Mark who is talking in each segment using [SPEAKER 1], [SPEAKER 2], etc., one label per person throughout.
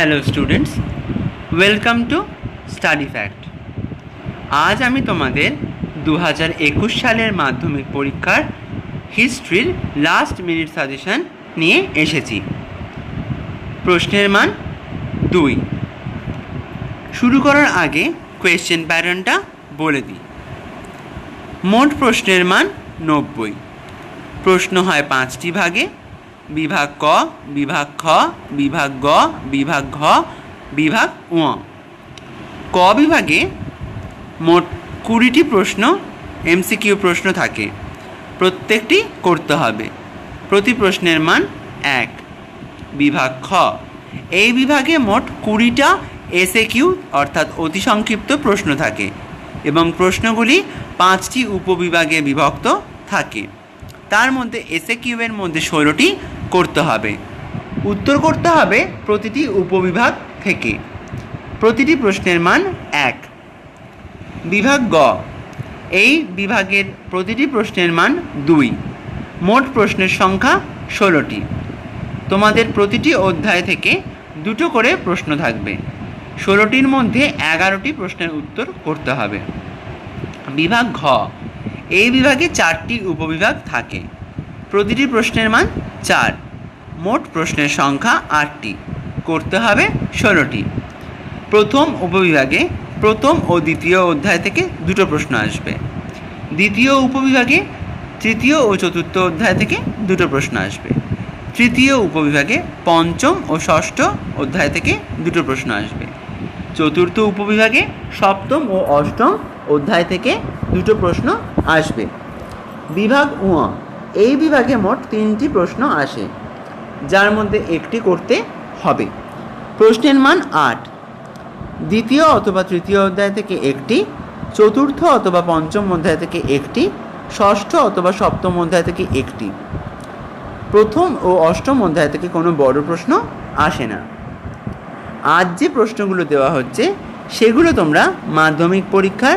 [SPEAKER 1] Hello students, welcome to study fact. আজ আমি তোমাদের 2021 সালের মাধ্যমিক পরীক্ষার হিস্ট্রির লাস্ট মিনিট সাজেশন নিয়ে এসেছি। প্রশ্নের মান 2। শুরু করার আগে কোয়েশ্চেন প্যাটার্নটা বলে দিই। মোট প্রশ্নের মান 90। প্রশ্ন হয় 5টি ভাগে: বিভাগ ক, বিভাগ খ, বিভাগ গ, বিভাগ ঘ, বিভাগ ঙ। ক বিভাগে মোট 20টি প্রশ্ন এমসিকিউ প্রশ্ন থাকে, প্রত্যেকটি করতে হবে। প্রতি প্রশ্নের মান 1। বিভাগ খ, এই বিভাগে মোট 20টা এসএকিউ অর্থাৎ অতি সংক্ষিপ্ত প্রশ্ন থাকে এবং প্রশ্নগুলি 5টি উপবিভাগে বিভক্ত থাকে। তার মধ্যে এসএকিউ এর মধ্যে 16টি করতে হবে। উত্তর করতে হবে প্রতিটি উপবিভাগ থেকে। প্রতিটি প্রশ্নের মান 1। বিভাগ গ, এই বিভাগের প্রতিটি প্রশ্নের মান 2। মোট প্রশ্নের সংখ্যা 16টি। তোমাদের প্রতিটি অধ্যায় থেকে 2টো করে প্রশ্ন থাকবে। 16টির মধ্যে 11টি প্রশ্নের উত্তর করতে হবে। বিভাগ ঘ, এই বিভাগে 4টি উপবিভাগ থাকে। প্রতিটি প্রশ্নের মান 4। মোট প্রশ্নের সংখ্যা 8টি, করতে হবে 16টি। প্রথম উপবিভাগে প্রথম ও দ্বিতীয় অধ্যায় থেকে 2টো প্রশ্ন আসবে। দ্বিতীয় উপবিভাগে তৃতীয় ও চতুর্থ অধ্যায় থেকে 2টো প্রশ্ন আসবে। তৃতীয় উপবিভাগে পঞ্চম ও ষষ্ঠ অধ্যায় থেকে 2টো প্রশ্ন আসবে। চতুর্থ উপবিভাগে সপ্তম ও অষ্টম অধ্যায় থেকে 2টো প্রশ্ন আসবে। বিভাগ ঙ, এই বিভাগে মোট 3টি প্রশ্ন আসে, যার মধ্যে একটি করতে হবে। প্রশ্নের মান 8। দ্বিতীয় অথবা তৃতীয় অধ্যায় থেকে একটি, চতুর্থ অথবা পঞ্চম অধ্যায় থেকে একটি, ষষ্ঠ অথবা সপ্তম অধ্যায় থেকে একটি। প্রথম ও অষ্টম অধ্যায় থেকে কোনো বড় প্রশ্ন আসে না। আজ যে প্রশ্নগুলো দেওয়া হচ্ছে সেগুলো তোমরা মাধ্যমিক পরীক্ষার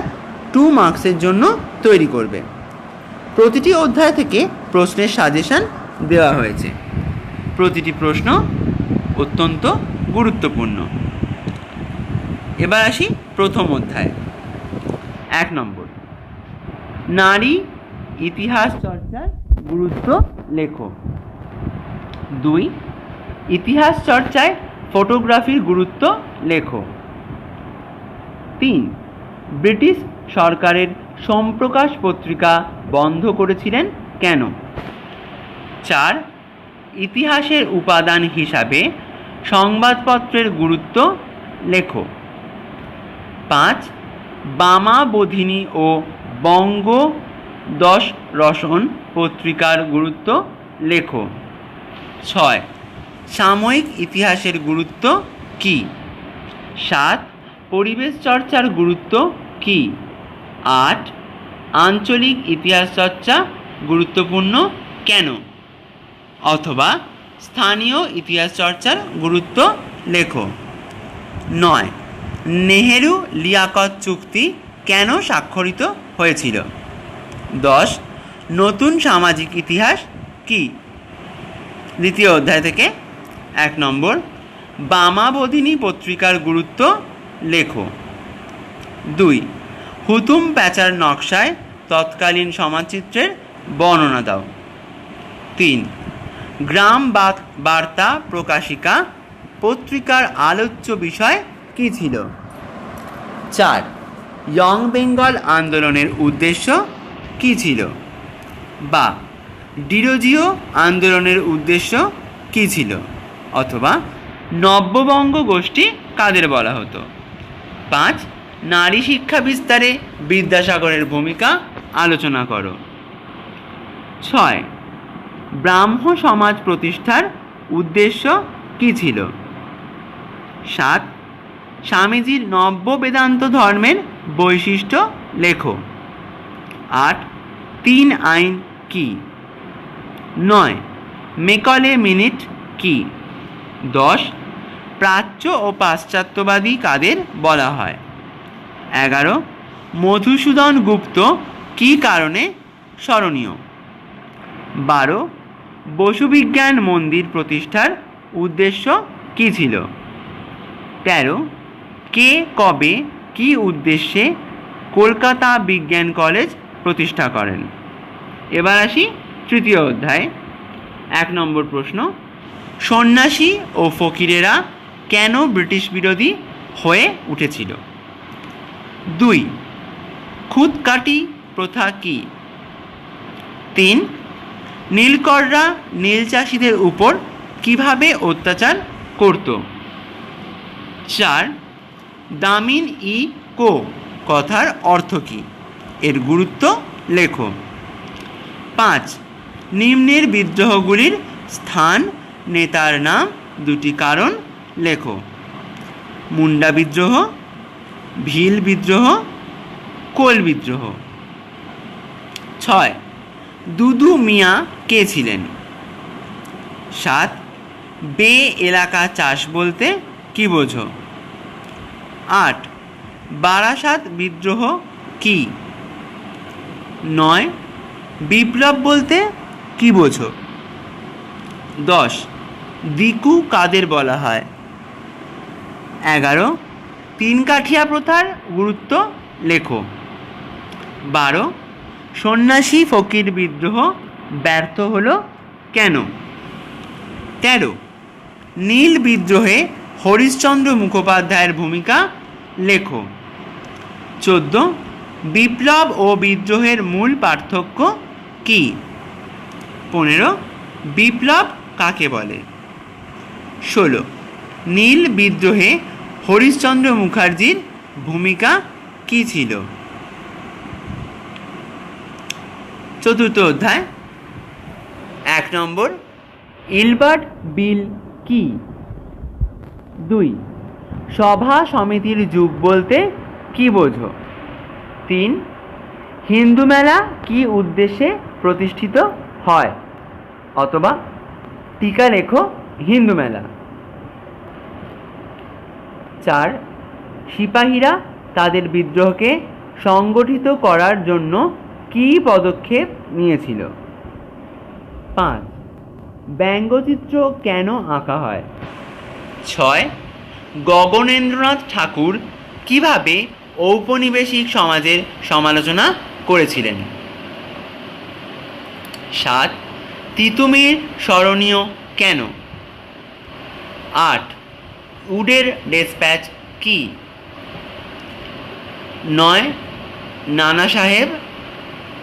[SPEAKER 1] 2 মার্কসের জন্য তৈরি করবে। প্রতিটি অধ্যায় থেকে প্রশ্নের সাজেশন দেওয়া হয়েছে। প্রতিটি প্রশ্ন অত্যন্ত গুরুত্বপূর্ণ। এবার আসি প্রথম অধ্যায়। 1 নম্বর, নারী ইতিহাস চর্চার গুরুত্ব লেখো। 2, ইতিহাস চর্চায় ফটোগ্রাফির গুরুত্ব লেখো। 3, ব্রিটিশ সরকারের সোমপ্রকাশ পত্রিকা বন্ধ করেছিলেন কেন? 4, ইতিহাসের উপাদান হিসাবে সংবাদপত্রের গুরুত্ব লেখো। 5, বামাবোধিনী ও বঙ্গ দশরসন পত্রিকার গুরুত্ব লেখো। 6, সাময়িক ইতিহাসের গুরুত্ব কী? 7, পরিবেশ চর্চার গুরুত্ব কী? 8, আঞ্চলিক ইতিহাস চর্চা গুরুত্বপূর্ণ কেন? অথবা স্থানীয় ইতিহাস চর্চার গুরুত্ব লেখো। 9, নেহেরু লিয়াকত চুক্তি কেন স্বাক্ষরিত হয়েছিল? 10, নতুন সামাজিক ইতিহাস কী? দ্বিতীয় অধ্যায় থেকে 1 নম্বর, বামাবোধিনী পত্রিকার গুরুত্ব লেখো। 2, হুতুম প্যাঁচার নকশায় তৎকালীন সমাজচিত্রের বর্ণনা দাও। 3, গ্রাম বার্তা প্রকাশিকা পত্রিকার আলোচ্য বিষয় কী ছিল? 4, ইয়ং বেঙ্গল আন্দোলনের উদ্দেশ্য কী ছিল? বা ডিরোজিও আন্দোলনের উদ্দেশ্য কী ছিল? অথবা নব্যবঙ্গ গোষ্ঠী কাদের বলা হতো? 5, নারী শিক্ষা বিস্তারে বিদ্যাসাগরের ভূমিকা আলোচনা করো। 6, ব্রাহ্ম সমাজ প্রতিষ্ঠার উদ্দেশ্য কী ছিল? 7, স্বামীজির নব্য বেদান্ত ধর্মের বৈশিষ্ট্য লেখো। 8, 3 আইন কী? 9, মেকলে মিনিট কী? 10, প্রাচ্য ও পাশ্চাত্যবাদী কাদের বলা হয়? 11, মধুসূদন গুপ্ত কী কারণে স্মরণীয়? 12, বসুবিজ্ঞান মন্দির প্রতিষ্ঠার উদ্দেশ্য কী ছিল? 13 কে কবে কী উদ্দেশ্যে কলকাতা বিজ্ঞান কলেজ প্রতিষ্ঠা করেন? এবার আসি তৃতীয় অধ্যায়। 1 নম্বর প্রশ্ন, সন্ন্যাসী ও ফকিরেরা কেন ব্রিটিশ বিরোধী হয়ে উঠেছিল? 2 খুদকাটি প্রথা কী? 3 নীলকররা নীল চাষিদের উপর কিভাবে অত্যাচার করত? 4 দামিন ই কো কথার অর্থ কী? এর গুরুত্ব লেখো। 5 নিম্নের বিদ্রোহগুলির স্থান, নেতার নাম, 2টি কারণ লেখো। মুন্ডা বিদ্রোহ, ভিল বিদ্রোহ, কোল বিদ্রোহ। 6 দুদু মিয়া কে ছিলেন? 7 বে এলাকা চাষ বলতে কি বোঝো? 8 বারাসাত বিদ্রোহ কি? 9 বিপ্লব বলতে কি বোঝো? 10 দিকু কাদের বলা হয়? 11 তিন কাঠিয়া প্রথার গুরুত্ব লেখো। 12 সন্ন্যাসী ফকির বিদ্রোহ ব্যর্থ হলো কেন? 13 নীল বিদ্রোহে হরিশ্চন্দ্র মুখোপাধ্যায়ের ভূমিকা লেখো। 14 বিপ্লব ও বিদ্রোহের মূল পার্থক্য কী? 15 বিপ্লব কাকে বলে? 16 নীল বিদ্রোহে হরিশ্চন্দ্র মুখার্জির ভূমিকা কী ছিল? চতুর্থ অধ্যায়। 1 নম্বর ইলবার্ট বিল কি? 2 সভা সমিতির যুগ বলতে কি বোঝো? 3 হিন্দু মেলা কি উদ্দেশ্যে প্রতিষ্ঠিত হয়? অথবা টিকা লেখো হিন্দু মেলা। 4 সিপাহীরা তাদের বিদ্রোহকে সংগঠিত করার জন্য কী পদক্ষেপ নিয়েছিল? 5 ব্যঙ্গচিত্র কেন আঁকা হয়? 6 গগনেন্দ্রনাথ ঠাকুর কিভাবে ঔপনিবেশিক সমাজের সমালোচনা করেছিলেন? 7 তিতুমির স্মরণীয় কেন? 8 উডের ডেসপ্যাচ কি? 9 নানা সাহেব,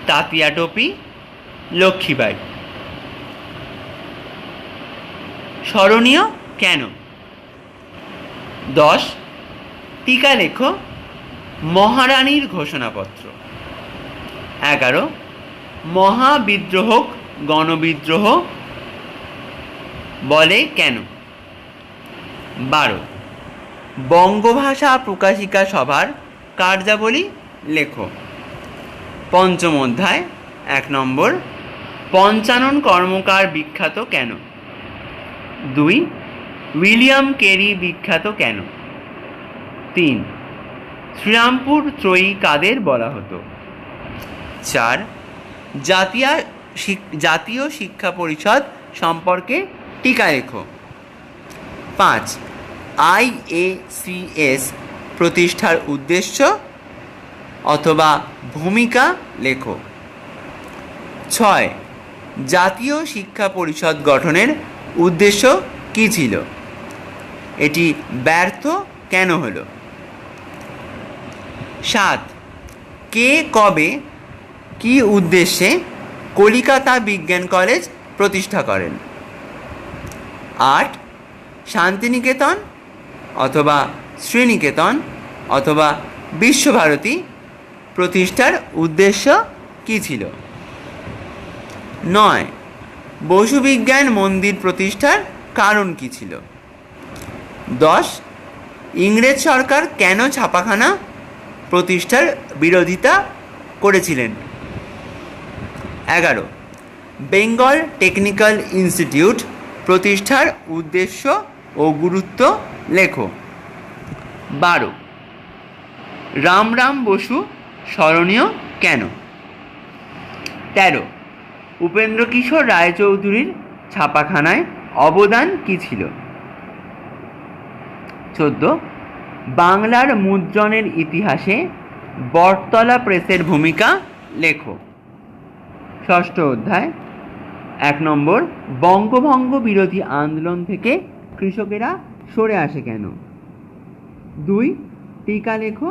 [SPEAKER 1] তাতিয়া টোপি, লক্ষ্মীবাই। স্মরণীয় কেন? 10 টিকা লেখো মহারানীর ঘোষণাপত্র। 11 মহাবিদ্রোহ গণবিদ্রোহ বলে কেন? 12 বঙ্গভাষা প্রকাশিকা সভার কার্যাবলী লেখো। পঞ্চম অধ্যায়। 1 নম্বর পঞ্চানন কর্মকার বিখ্যাত কেন? 2 উইলিয়াম কেরি বিখ্যাত কেন? 3 শ্রীরামপুর ত্রয়ী কাদের বলা হতো? 4 জাতীয় শিক্ষা পরিষদ সম্পর্কে টিকা লেখো। 5 IACS প্রতিষ্ঠার উদ্দেশ্য অথবা ভূমিকা লেখো। 6 জাতীয় শিক্ষা পরিষদ গঠনের উদ্দেশ্য কী ছিল? এটি ব্যর্থ কেন হলো? 7 কে কবে কী উদ্দেশ্যে কলিকাতা বিজ্ঞান কলেজ প্রতিষ্ঠা করেন? 8 শান্তিনিকেতন অথবা শ্রীনিকেতন অথবা বিশ্বভারতী প্রতিষ্ঠার উদ্দেশ্য কী ছিল? 9 বসু বিজ্ঞান মন্দির প্রতিষ্ঠার কারণ কী ছিল? 10 ইংরেজ সরকার কেন ছাপাখানা প্রতিষ্ঠার বিরোধিতা করেছিলেন? 11 বেঙ্গল টেকনিক্যাল ইনস্টিটিউট প্রতিষ্ঠার উদ্দেশ্য ও গুরুত্ব লেখো। 12 রামরাম বসু স্মরণীয় কেন? 13 উপেন্দ্রকিশোর রায়চৌধুরীর ছাপাখানায় অবদান কী ছিল? 14 বাংলার মুদ্রণের ইতিহাসে বটতলা প্রেসের ভূমিকা লেখো। ষষ্ঠ অধ্যায়। 1 নম্বর, বঙ্গভঙ্গ বিরোধী আন্দোলন থেকে কৃষকেরা সরে আসে কেন? 2, টিকা লেখো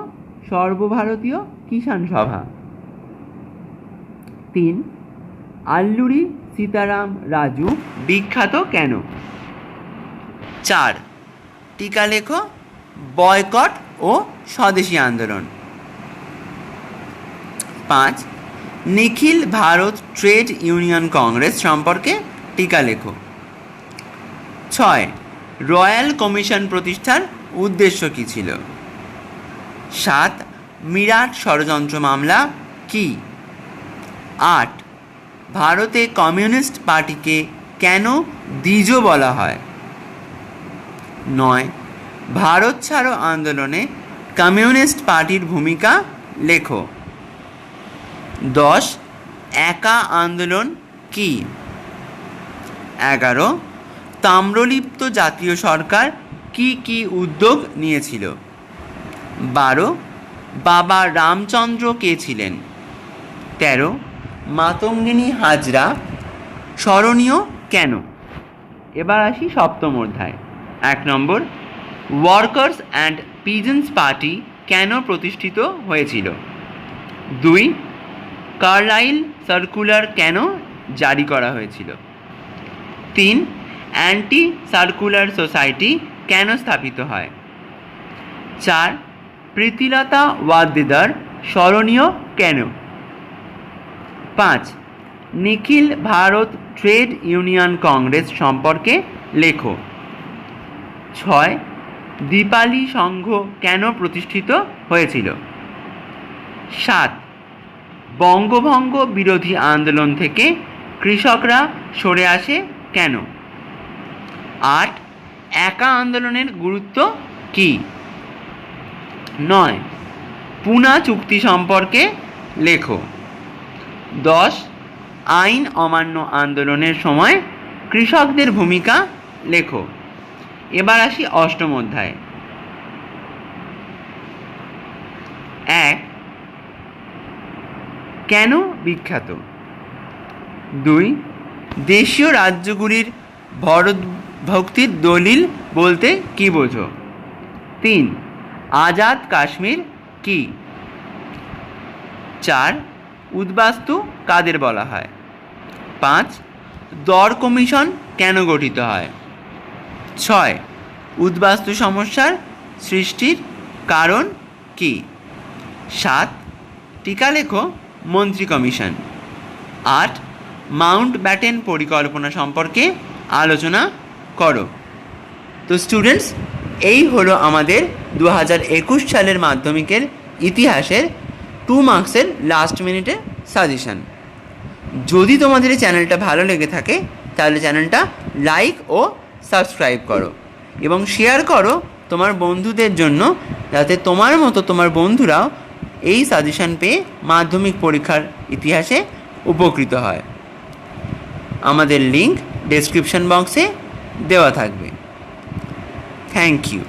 [SPEAKER 1] সর্বভারতীয় কিষাণ সভা। 3, আল্লুরি সীতারাম রাজু বিখ্যাত কেন? 4, টিকা লেখো বয়কট ও স্বদেশী আন্দোলন। 5, নিখিল ভারত ট্রেড ইউনিয়ন কংগ্রেস সম্পর্কে টিকা লেখো। 6, রয়্যাল কমিশন প্রতিষ্ঠার উদ্দেশ্য কী ছিল? 7, মিরাট ষড়যন্ত্র মামলা কি? 8, ভারতে কমিউনিস্ট পার্টিকে কেন দ্বিজ বলা হয়? 9, ভারত ছাড়ো আন্দোলনে কমিউনিস্ট পার্টির ভূমিকা লেখো। 10, একা আন্দোলন কি? 11, তাম্রলিপ্ত জাতীয় সরকার কি কি উদ্যোগ নিয়েছিল? 12, বাবা রামচন্দ্র কে ছিলেন? 13, মাতঙ্গিনী হাজরা স্মরণীয় কেন? এবার আসি সপ্তম অধ্যায়। 1 নম্বর, ওয়ার্কার্স অ্যান্ড পিজেন্টস পার্টি কেন প্রতিষ্ঠিত হয়েছিল? 2, কার্লাইল সার্কুলার কেন জারি করা হয়েছিল? 3, অ্যান্টি সার্কুলার সোসাইটি কেন স্থাপিত হয়? 4, প্রীতিলতা ওয়াদ্দেদার স্মরণীয় কেন? 5, নিখিল ভারত ট্রেড ইউনিয়ন কংগ্রেস সম্পর্কে লেখো। 6, দীপালি সংঘ কেন প্রতিষ্ঠিত হয়েছিল? 7, বঙ্গভঙ্গ বিরোধী আন্দোলন থেকে কৃষকরা সরে আসে কেন? 8, একা আন্দোলনের গুরুত্ব কী? 9, পুনা চুক্তি সম্পর্কে লেখো। 10, আইন অমান্য আন্দোলনের সময় কৃষকদের ভূমিকা লেখো। এবার আসি অষ্টম অধ্যায়। 1, কেন বিখ্যাত? 2, দেশীয় রাজ্যগুলির ভক্তির দলিল বলতে কী বোঝো? 3, আজাদ কাশ্মীর কি? 4, উদ্বাস্তু কাদের বলা হয়? 5, দর কমিশন কেন গঠিত হয়? 6, উদ্বাস্তু সমস্যার সৃষ্টির কারণ কি? 7, টিকা লেখো মন্ত্রী কমিশন। 8, মাউন্ট ব্যাটেন পরিকল্পনা সম্পর্কে আলোচনা করো। তো স্টুডেন্টস, এই হলো আমাদের 2021 সালের মাধ্যমিকের ইতিহাসের 2 মার্কসের লাস্ট মিনিটের সাজেশান। যদি তোমাদের এই চ্যানেলটা ভালো লেগে থাকে তাহলে চ্যানেলটা লাইক ও সাবস্ক্রাইব করো এবং শেয়ার করো তোমার বন্ধুদের জন্য, যাতে তোমার মতো তোমার বন্ধুরাও এই সাজেশান পেয়ে মাধ্যমিক পরীক্ষার ইতিহাসে উপকৃত হয়। আমাদের লিঙ্ক ডেসক্রিপশন বক্সে দেওয়া থাকবে। Thank you.